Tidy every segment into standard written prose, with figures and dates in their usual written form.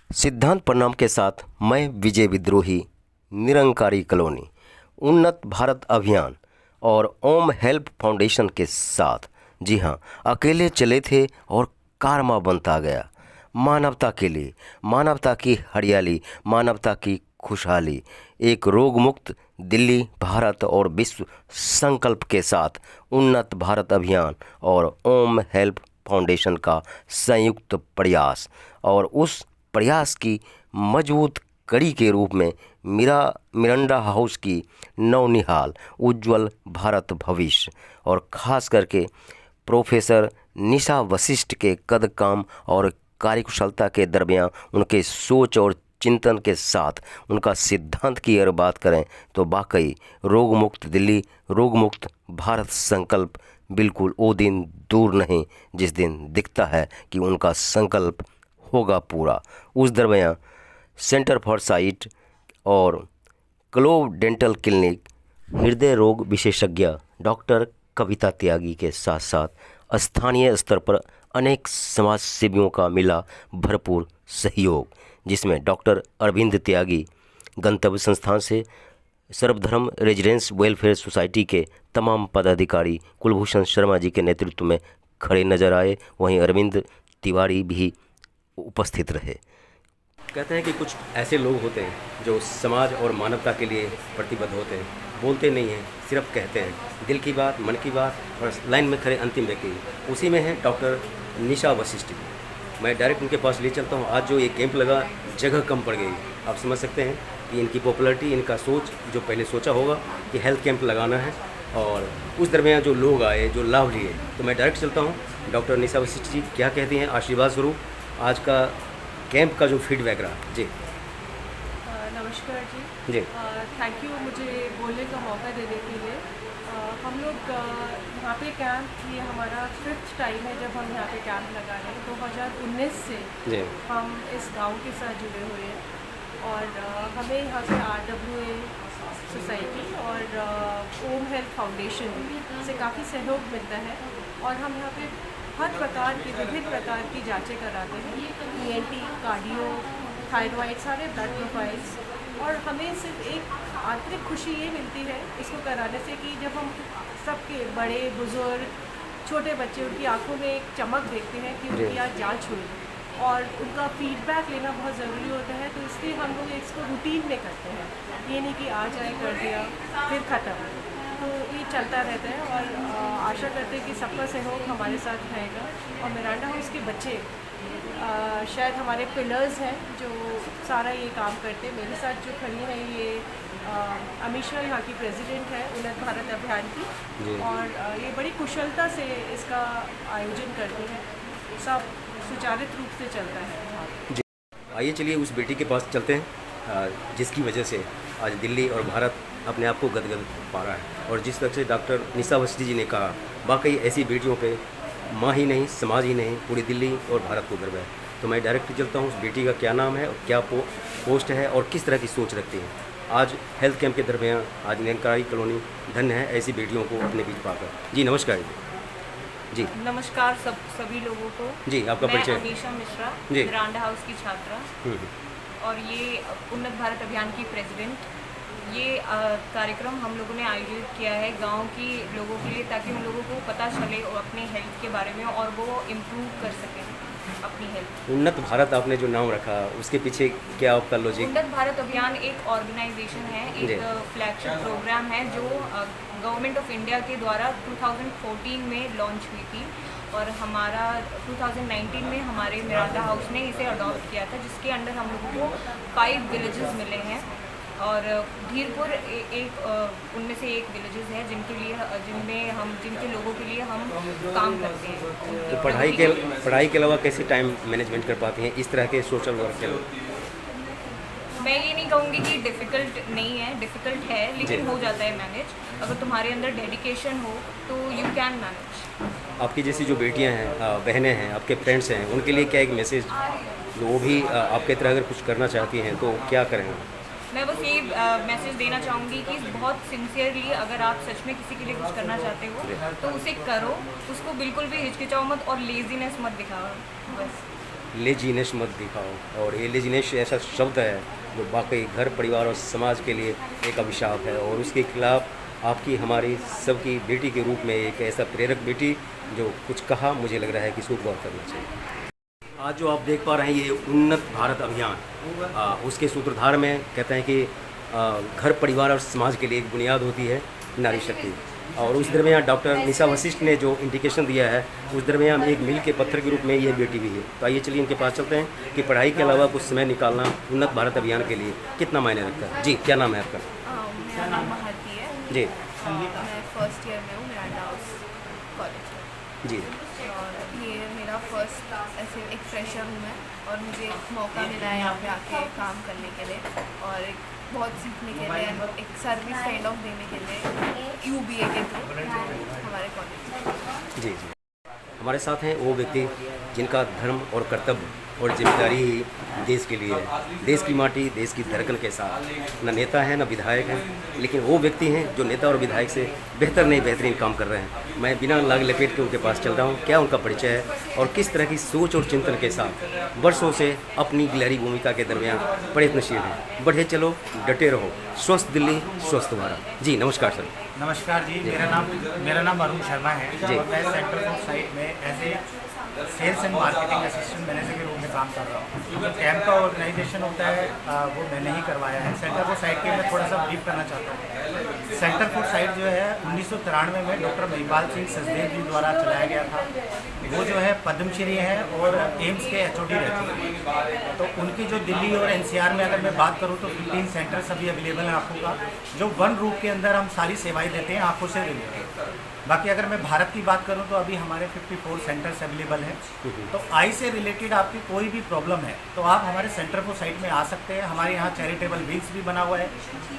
सिद्धांत प्रणाम के साथ मैं विजय विद्रोही, निरंकारी कॉलोनी, उन्नत भारत अभियान और ओम हेल्प फाउंडेशन के साथ। जी हाँ, अकेले चले थे और कारवां बनता गया। मानवता के लिए, मानवता की हरियाली, मानवता की खुशहाली, एक रोग मुक्त दिल्ली, भारत और विश्व संकल्प के साथ उन्नत भारत अभियान और ओम हेल्प फाउंडेशन का संयुक्त प्रयास। और उस प्रयास की मजबूत कड़ी के रूप में मिरांडा हाउस की नौनिहाल उज्जवल भारत भविष्य और ख़ास करके प्रोफेसर निशा वशिष्ठ के कद काम और कार्यकुशलता के दरमियान उनके सोच और चिंतन के साथ उनका सिद्धांत की अगर बात करें तो वाकई रोग मुक्त दिल्ली, रोग मुक्त भारत संकल्प बिल्कुल वो दिन दूर नहीं जिस दिन दिखता है कि उनका संकल्प होगा पूरा। उस दरमियान सेंटर फॉर साइट और क्लोव डेंटल क्लिनिक हृदय रोग विशेषज्ञ डॉक्टर कविता त्यागी के साथ साथ स्थानीय स्तर पर अनेक समाज सेवियों का मिला भरपूर सहयोग, जिसमें डॉक्टर अरविंद त्यागी गंतव्य संस्थान से सर्वधर्म रेजिडेंस वेलफेयर सोसाइटी के तमाम पदाधिकारी कुलभूषण शर्मा जी के नेतृत्व में खड़े नजर आए। वहीं अरविंद तिवारी भी उपस्थित रहे। कहते हैं कि कुछ ऐसे लोग होते हैं जो समाज और मानवता के लिए प्रतिबद्ध होते हैं, बोलते नहीं हैं, सिर्फ कहते हैं दिल की बात, मन की बात, और लाइन में खड़े अंतिम व्यक्ति उसी में है डॉक्टर निशा वशिष्ठ जी। मैं डायरेक्ट उनके पास ले चलता हूँ। आज जो ये कैंप लगा, जगह कम पड़ गई। आप समझ सकते हैं कि इनकी पॉपुलैरिटी, इनका सोच, जो पहले सोचा होगा कि हेल्थ कैंप लगाना है, और उस दरमियान जो लोग आए, जो लाभ लिए, तो मैं डायरेक्ट चलता हूँ। डॉक्टर निशा वशिष्ठ जी क्या कहती हैं आशीर्वाद स्वरूप आज का कैंप का जो फीडबैक रहा। जी नमस्कार जी। जी थैंक यू मुझे बोलने का मौका देने के लिए। हम लोग यहाँ पे कैंप, ये हमारा 5th टाइम है जब हम यहाँ पे कैंप लगा रहे हैं। 2019 से जी हम इस गांव के साथ जुड़े हुए हैं, और हमें यहाँ से RWA सोसाइटी और ओम हेल्थ फाउंडेशन से काफ़ी सहयोग मिलता है, और हम यहाँ पे हर प्रकार की, विभिन्न प्रकार की जांचें कराते हैं। ENT, कार्डियो, थायराइड, सारे ब्लड प्रोफाइल्स। और हमें सिर्फ एक आंतरिक खुशी ये मिलती है इसको कराने से कि जब हम सबके, बड़े बुजुर्ग, छोटे बच्चे, उनकी आंखों में एक चमक देखते हैं कि उनकी आज जांच हुई, और उनका फीडबैक लेना बहुत ज़रूरी होता है। तो इसलिए हम लोग इसको रूटीन में करते हैं। ये नहीं कि आज आए, कर दिया, फिर ख़त्म। तो ये चलता रहता है, और आशा करते हैं कि सबका सहयोग हमारे साथ रहेगा। और मिरांडा हाउस के बच्चे शायद हमारे पिलर्स हैं जो सारा ये काम करते हैं। मेरे साथ जो खड़ी है ये अमीशा यहाँ की प्रेसिडेंट है उन्नत भारत अभियान की, और ये बड़ी कुशलता से इसका आयोजन करती है। सब सुचारित रूप से चलता है। जी आइए चलिए उस बेटी के पास चलते हैं जिसकी वजह से आज दिल्ली और भारत अपने आप को गदगद पा रहा है। और जिस तरह से डॉक्टर निशा वशिष्ठ जी ने कहा, वाकई ऐसी बेटियों पे माँ ही नहीं, समाज ही नहीं, पूरी दिल्ली और भारत को गर्व है। तो मैं डायरेक्ट चलता हूँ उस बेटी का क्या नाम है और क्या पोस्ट है और किस तरह की सोच रखती है। आज हेल्थ कैंप के दरमियान आज निरंकारी कॉलोनी धन्य है ऐसी बेटियों को अपने बीच पाकर। जी नमस्कार जी। नमस्कार सभी लोगों को। जी आपका परिचय। मैं अमीशा मिश्रा, जी मिरांडा हाउस की छात्रा, और ये उन्नत भारत अभियान की प्रेसिडेंट। ये कार्यक्रम हम लोगों ने आयोजित किया है गांव की लोगों के लिए, ताकि उन लोगों को पता चले और अपने हेल्थ के बारे में, और वो इम्प्रूव कर सकें अपनी हेल्थ। उन्नत भारत आपने जो नाम रखा, उसके पीछे क्या आपका लॉजिक? उन्नत भारत अभियान एक ऑर्गेनाइजेशन है, एक फ्लैगशिप प्रोग्राम है जो गवर्नमेंट ऑफ इंडिया के द्वारा 2014 में लॉन्च हुई थी, और हमारा 2019 में हमारे मिरांडा हाउस ने इसे अडॉप्ट किया था, जिसके अंडर हम लोगों को 5 विलेजेस मिले हैं, और धीरपुर एक उनमें से एक विलेजेस है जिनके लोगों के लिए हम काम करते हैं। तो पढ़ाई के अलावा कैसे टाइम मैनेजमेंट कर पाती हैं इस तरह के सोशल वर्क के? मैं ये नहीं कहूँगी कि डिफ़िकल्ट नहीं है, डिफ़िकल्ट है, लेकिन हो जाता है मैनेज। अगर तुम्हारे अंदर डेडिकेशन हो तो यू कैन मैनेज। आपकी जैसी जो बेटियां हैं, बहनें हैं, आपके फ्रेंड्स हैं, उनके लिए क्या एक मैसेज, वो भी आपके तरह अगर कुछ करना चाहती हैं तो क्या करें? मैं बस ये मैसेज देना चाहूँगी कि बहुत सिंसियरली अगर आप सच में किसी के लिए कुछ करना चाहते हो तो उसे करो, उसको बिल्कुल भी हिचकिचाओ मत, और लेजीनेस मत दिखाओ बस। लेजीनेस मत दिखाओ। और ये लेजीनेस ऐसा शब्द है जो वाकई घर परिवार और समाज के लिए एक अभिशाप है, और उसके खिलाफ आपकी हमारी सबकी बेटी के रूप में एक ऐसा प्रेरक बेटी जो कुछ कहा, मुझे लग रहा है कि इसको गौर करना चाहिए। आज जो आप देख पा रहे हैं ये उन्नत भारत अभियान, उसके सूत्रधार में कहते हैं कि घर परिवार और समाज के लिए एक बुनियाद होती है नारी शक्ति। और उस दरमियान डॉक्टर निशा वशिष्ठ ने जो इंडिकेशन दिया है, उस दरमियान एक मील के पत्थर के रूप में ये बेटी भी है। तो आइए चलिए इनके पास चलते हैं कि पढ़ाई के अलावा कुछ समय निकालना उन्नत भारत अभियान के लिए कितना मायने रखता है। जी, क्या नाम है आपका? मेरा नाम महाती है। जी। मैं फर्स्ट ईयर में हूँ, मेरा डाउस कॉलेज में। जी। और ये मेरा फर्स्ट ऐसे एक फ्रेशर हूँ मैं, और मुझे एक मौका मिला है यहाँ पे आके काम करने के लिए, और एक बहुत सीखने के लिए, एक सर्विस काइंड ऑफ देने के लिए UBA के थ्रू हमारे कॉलेज। जी जी। हमारे साथ हैं वो व्यक्ति जिनका धर्म और कर्तव्य और जिम्मेदारी ही देश के लिए है। देश की माटी, देश की धड़कन के साथ न नेता हैं न विधायक हैं, लेकिन वो व्यक्ति हैं जो नेता और विधायक से बेहतर नहीं बेहतरीन काम कर रहे हैं। मैं बिना लाग लपेट के उनके पास चल रहा हूँ, क्या उनका परिचय है और किस तरह की सोच और चिंतन के साथ वर्षों से अपनी गिलहरी भूमिका के दरमियान प्रयत्नशील हैं। बढ़े चलो, डटे रहो, स्वस्थ दिल्ली, स्वस्थ भारत। जी नमस्कार सर। नमस्कार जी, मेरा नाम अरुण शर्मा है जी। और मैं सेंटर फॉर साइट में as a sales and marketing assistant manager के रूप में काम कर रहा हूँ। जो कैंप का ऑर्गेनाइजेशन होता है वो मैंने ही करवाया है। सेंटर फॉर साइट के मैं थोड़ा सा ब्रीफ करना चाहता हूँ। सेंटर फॉर साइट जो है 1993 में डॉक्टर महिपाल सिंह सचदेव जी द्वारा चलाया गया था। वो जो है पद्मश्री हैं और एम्स के HOD रहते हैं। तो उनकी जो दिल्ली और NCR में अगर मैं बात करूँ तो 15 सेंटर्स अभी अवेलेबल हैं आँखों का, जो वन रूफ के अंदर हम सारी सेवाएं देते हैं आँखों से रिलेटेड। बाकी अगर मैं भारत की बात करूं तो अभी हमारे 54 सेंटर्स अवेलेबल हैं। तो आई से रिलेटेड आपकी कोई भी प्रॉब्लम है तो आप हमारे सेंटर फॉर साइट में आ सकते हैं। हमारे यहाँ चैरिटेबल विंग्स भी बना हुआ है।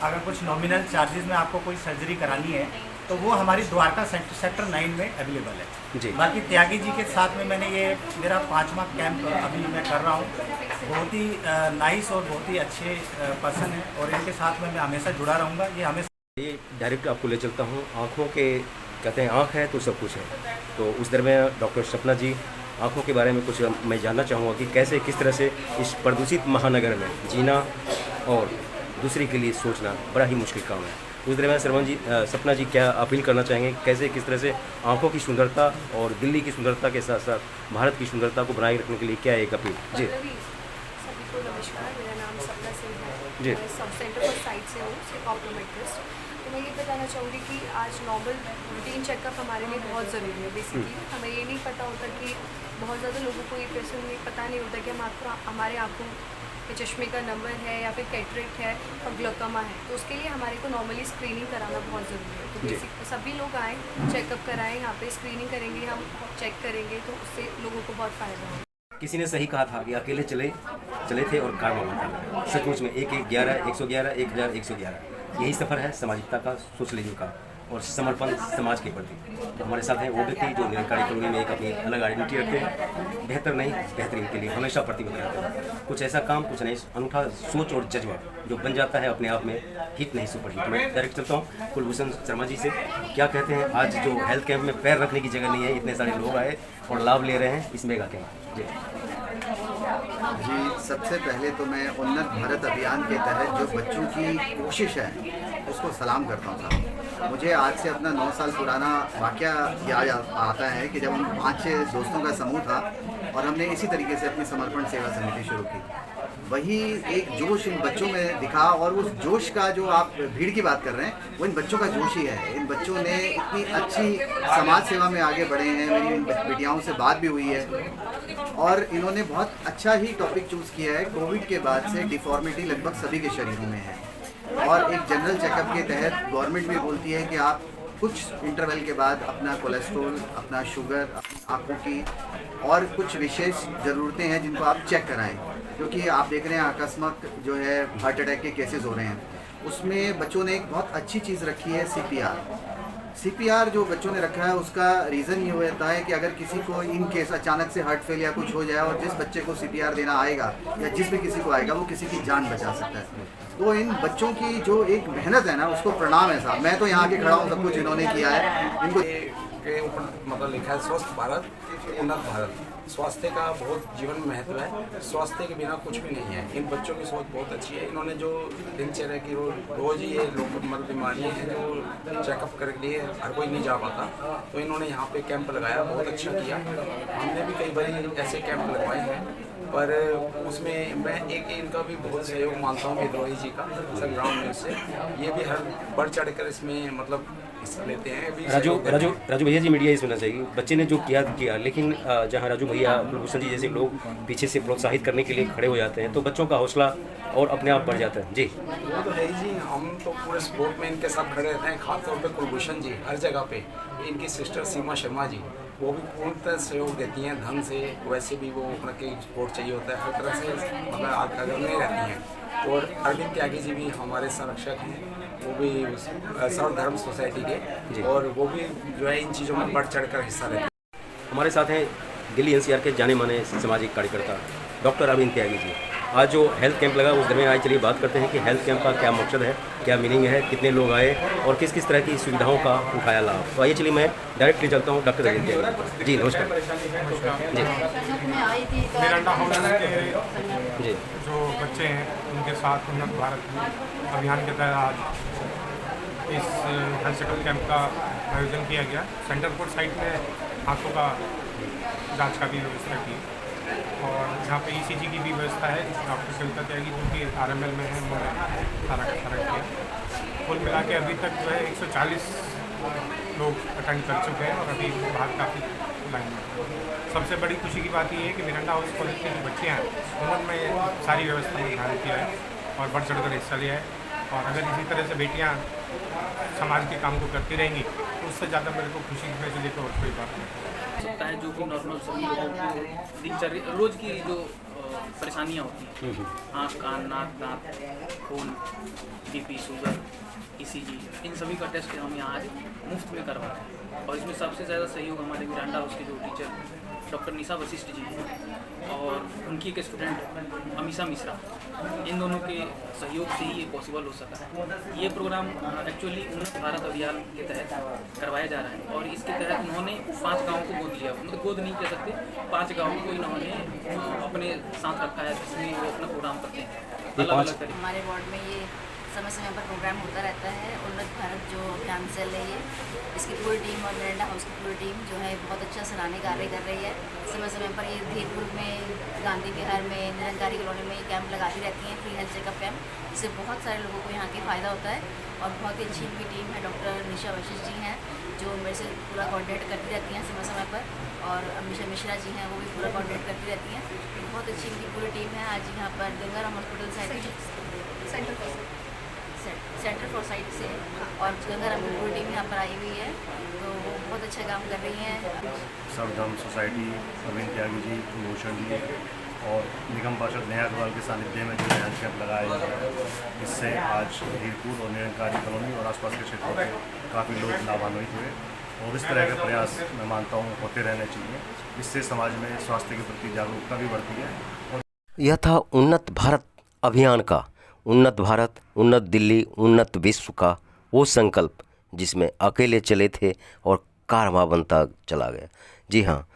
अगर कुछ नॉमिनल चार्जेस में आपको कोई सर्जरी करानी है तो वो हमारी द्वारका सेक्टर 9 में अवेलेबल है जी। बाकी त्यागी जी के साथ में मैंने ये मेरा 5वां कैंप अभी मैं कर रहा हूँ। बहुत ही नाइस और बहुत ही अच्छे पर्सन है और इनके साथ में मैं हमेशा जुड़ा रहूँगा। ये हमेशा डायरेक्ट आपको ले चलता हूँ। आँखों के कहते हैं आँख है तो सब कुछ है, तो उस दरमियान डॉक्टर सपना जी, आँखों के बारे में कुछ मैं जानना चाहूँगा कि कैसे किस तरह से इस प्रदूषित महानगर में जीना और दूसरे के लिए सोचना बड़ा ही मुश्किल काम है। उस दरमियान सपना जी क्या अपील करना चाहेंगे, कैसे किस तरह से आँखों की सुंदरता और दिल्ली की सुंदरता के साथ साथ भारत की सुंदरता को बनाए रखने के लिए क्या एक अपील? जी। सभी को नमस्कार, मेरा नाम सपना सिंह है। जी। मैं सब सेंटर फॉर साइट से हूँ, सिर्फ ऑप्टोमेट्रिस्ट। तो मैं ये बताना चाहूँगी कि आज नॉर्मल रूटीन चेकअप हमारे लिए बहुत ज़रूरी है। बेसिकली हमें ये नहीं पता होता कि बहुत ज़्यादा लोगों को ये क्वेश्चन में पता नहीं होता कि हमारे आँखों के चश्मे का नंबर है या फिर कैटरेक्ट है और ग्लोकोमा है। तो उसके लिए हमारे को नॉर्मली स्क्रीनिंग कराना बहुत ज़रूरी है। तो बेसिक सभी लोग आएँ, चेकअप कराएँ, यहाँ पे स्क्रीनिंग करेंगे, हम चेक करेंगे, तो उससे लोगों को बहुत फ़ायदा होगा। किसी ने सही कहा था कि अकेले चले थे और कार मंगाता। सचमुच में 111 111 1111 यही सफ़र है सामाजिकता का, सोशलिज्म का और समर्पण समाज के प्रति। तो हमारे साथ हैं वो व्यक्ति जो निरंकारी कॉलोनी में एक अपनी अलग आइडेंटिटी रखते हैं, बेहतर नहीं बेहतरीन के लिए हमेशा प्रतिबद्ध रहते हैं। कुछ ऐसा काम, कुछ नहीं, अनूठा सोच और जज्बा जो बन जाता है अपने आप में हिट नहीं सुपर हिट। मैं डायरेक्ट चलता हूँ कुलभूषण शर्मा जी से। क्या कहते हैं, आज जो हेल्थ कैंप में पैर रखने की जगह नहीं है, इतने सारे लोग आए और लाभ ले रहे हैं इस मेगा कैंप। जी जी, सबसे पहले तो मैं उन्नत भारत अभियान के तहत जो बच्चों की कोशिश है उसको सलाम करता हूँ। मुझे आज से अपना 9 साल पुराना वाक़या याद आता है कि जब हम 5-6 दोस्तों का समूह था और हमने इसी तरीके से अपनी समर्पण सेवा समिति शुरू की। वही एक जोश इन बच्चों में दिखा और उस जोश का जो आप भीड़ की बात कर रहे हैं वो इन बच्चों का जोश ही है। इन बच्चों ने इतनी अच्छी समाज सेवा में आगे बढ़े हैं। मेरी इन बेटियाओं से बात भी हुई है और इन्होंने बहुत अच्छा ही टॉपिक चूज़ किया है। कोविड के बाद से डिफॉर्मिटी लगभग सभी के शरीरों में है और एक जनरल चेकअप के तहत गवर्नमेंट भी बोलती है कि आप कुछ इंटरवल के बाद अपना कोलेस्ट्रॉल, अपना शुगर, आँखों की और कुछ विशेष ज़रूरतें हैं जिनको आप चेक कराएं, क्योंकि आप देख रहे हैं आकस्मिक जो है हार्ट अटैक के केसेस हो रहे हैं। उसमें बच्चों ने एक बहुत अच्छी चीज़ रखी है, CPR जो बच्चों ने रखा है उसका रीज़न ये होता है कि अगर किसी को इन केस अचानक से हार्ट फेल या कुछ हो जाए और जिस बच्चे को CPR देना आएगा या जिस भी किसी को आएगा वो किसी की जान बचा सकता है। तो इन बच्चों की जो एक मेहनत है ना उसको प्रणाम है साहब। मैं तो यहाँ के खड़ा हूँ, सब कुछ इन्होंने किया है। इनको के ऊपर मतलब लिखा है स्वस्थ भारत उन्नत भारत। स्वास्थ्य का बहुत जीवन में महत्व है। स्वास्थ्य के बिना कुछ भी नहीं है। इन बच्चों की सोच बहुत अच्छी है। इन्होंने जो दिनचर्या की रोज़ ये लोग मतलब बीमारियाँ हैं जो चेकअप करने के लिए हर कोई नहीं जा पाता, तो इन्होंने यहाँ पे कैंप लगाया, बहुत अच्छा किया। हमने भी कई बार ऐसे कैंप लगवाए हैं, पर उसमें मैं एक इनका भी बहुत सहयोग मानता हूँ विद्रोही जी का, संग्राम में से ये भी हर बढ़ चढ़ कर इसमें मतलब हिस्सा लेते हैं। अभी राजू भैया जी, मीडिया इसमें ना चाहिए। बच्चे ने जो किया, लेकिन जहाँ राजू भैया, कुलभूषण जी जैसे लोग पीछे से प्रोत्साहित करने के लिए खड़े हो जाते हैं तो बच्चों का हौसला और अपने आप बढ़ जाता है। जी वो तो है ही जी, हम तो पूरे सपोर्ट में इनके साथ खड़े रहते हैं। खासतौर पे कुलभूषण जी हर जगह पे, इनकी सिस्टर सीमा शर्मा जी वो भी पूर्णतः सहयोग देती हैं धन से, वैसे भी वो अपना के सपोर्ट चाहिए होता है, हर तरह से मतलब आगे नहीं रहती हैं। और अरविंद त्यागी जी भी हमारे संरक्षक हैं, वो भी सर्वधर्म सोसाइटी के, और वो भी जो है इन चीज़ों में बढ़ चढ़ कर हिस्सा लेते हैं। हमारे साथ हैं दिल्ली एनसीआर के जाने माने सामाजिक कार्यकर्ता डॉक्टर अरविंद त्यागी जी। आज जो हेल्थ कैंप लगा उसमें आज चलिए बात करते हैं कि हेल्थ कैंप का क्या मकसद है, क्या मीनिंग है, कितने लोग आए और किस किस तरह की सुविधाओं का उठाया लाभ। तो आइए चलिए मैं डायरेक्टली चलता हूँ डॉक्टर अरविंद त्यागी जी। नमस्कार मिरांडा हाउस के जी। जो बच्चे हैं उनके साथ उन्नत भारत अभियान के तहत आज इस हेल्थ चेकअप कैंप का आयोजन किया गया। सेंटर कोर्ट साइट में आँखों का जांच का भी व्यवस्था की, और यहाँ पे ईसीजी की भी व्यवस्था है। डॉक्टर कविता त्यागी जो कि आरएमएल में है, उन्होंने सारा किया। कुल मिला के अभी तक जो है 140 लोग अटेंड कर चुके हैं और अभी बाहर काफ़ी लाइन में। सबसे बड़ी खुशी की बात ये है कि मिरांडा हाउस कॉलेज की जो बच्चे हैं उन्होंने सारी व्यवस्था में ध्यान दिया है और बढ़ चढ़ कर हिस्सा लिया है। और अगर इसी तरह से बेटियाँ समाज के काम को करती रहेंगी तो उससे ज़्यादा मेरे को खुशी में चलिए तो और कोई बात नहीं सकता है, जो कि नॉर्मल सभी लोगों को दिनचर्या रोज़ की जो परेशानियाँ होती हैं, आँख, कान, नाक, दांत, खून, बीपी, शुगर, ईसीजी, इन सभी का टेस्ट हम यहाँ आज मुफ्त में करवाते हैं। और इसमें सबसे ज़्यादा सहयोग हमारे मिरांडा हाउस के जो टीचर डॉक्टर निशा वशिष्ठ जी हैं और उनकी एक स्टूडेंट अमीशा मिश्रा, इन दोनों के सहयोग से ही ये पॉसिबल हो सका है। ये प्रोग्राम एक्चुअली उन्नत भारत अभियान के तहत करवाया जा रहा है और इसके तहत उन्होंने 5 गाँवों को गोद लिया, मतलब गोद नहीं कह सकते, 5 गाँवों को इन्होंने अपने साथ रखा है जिसमें वो अपना प्रोग्राम करते हैं अलग अलग तरीके। हमारे वार्ड में ये समय समय पर प्रोग्राम होता रहता है। उन्नत भारत जो अभियान सेल है ये, इसकी पूरी टीम और मिरांडा हाउस की पूरी टीम जो है बहुत अच्छा सराहनीय कार्य कर रही है। समय समय पर ये धीरपुर में, गांधी विहार में, निरंकारी कॉलोनी में ये कैंप लगाती रहती हैं, फ्री हेल्थ चेकअप कैंप, जिससे बहुत सारे लोगों को यहाँ के फ़ायदा होता है। और बहुत ही अच्छी इनकी टीम है। डॉक्टर निशा वशिष्ठ जी हैं जो मेरे से पूरा कोऑर्डिनेट करती रहती हैं समय समय पर, और अमीशा मिश्रा जी हैं वो भी पूरा कोऑर्डिनेट करती रहती हैं। बहुत अच्छी इनकी पूरी टीम है। आज यहाँ पर Gangaram hospital centre for site से और गंगाराम की पूरी टीम यहाँ पर आई हुई है, तो वो बहुत अच्छा काम कर रही हैं। सर्वधर्म सोसाइटी, अरविंद त्यागी जी, कुलभूषण जी और निगम पार्षद नेहा अग्रवाल के सानिध्य में जो हेल्थ कैंप लगाया गया है, इससे आज धीरपुर और निरंकारी कॉलोनी और आसपास के क्षेत्रों के काफ़ी लोग लाभान्वित हुए। और इस तरह के प्रयास मैं मानता हूँ होते रहने चाहिए। इससे समाज में स्वास्थ्य के प्रति जागरूकता भी बढ़ती है। यह था उन्नत भारत अभियान का, उन्नत भारत, उन्नत दिल्ली, उन्नत विश्व का वो संकल्प जिसमें अकेले चले थे और कारवां बनता चला गया। जी हाँ,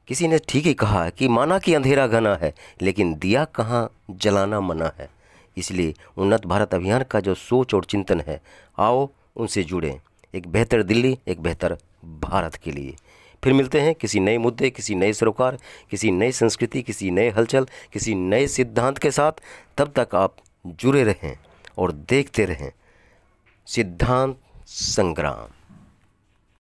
किसी ने ठीक ही कहा है कि माना कि अंधेरा घना है लेकिन दिया कहाँ जलाना मना है। इसलिए उन्नत भारत अभियान का जो सोच और चिंतन है, आओ उनसे जुड़ें, एक बेहतर दिल्ली, एक बेहतर भारत के लिए। फिर मिलते हैं किसी नए मुद्दे, किसी नए सरोकार, किसी नई संस्कृति, किसी नए हलचल, किसी नए सिद्धांत के साथ। तब तक आप जुड़े रहें और देखते रहें सिद्धांत संग्राम।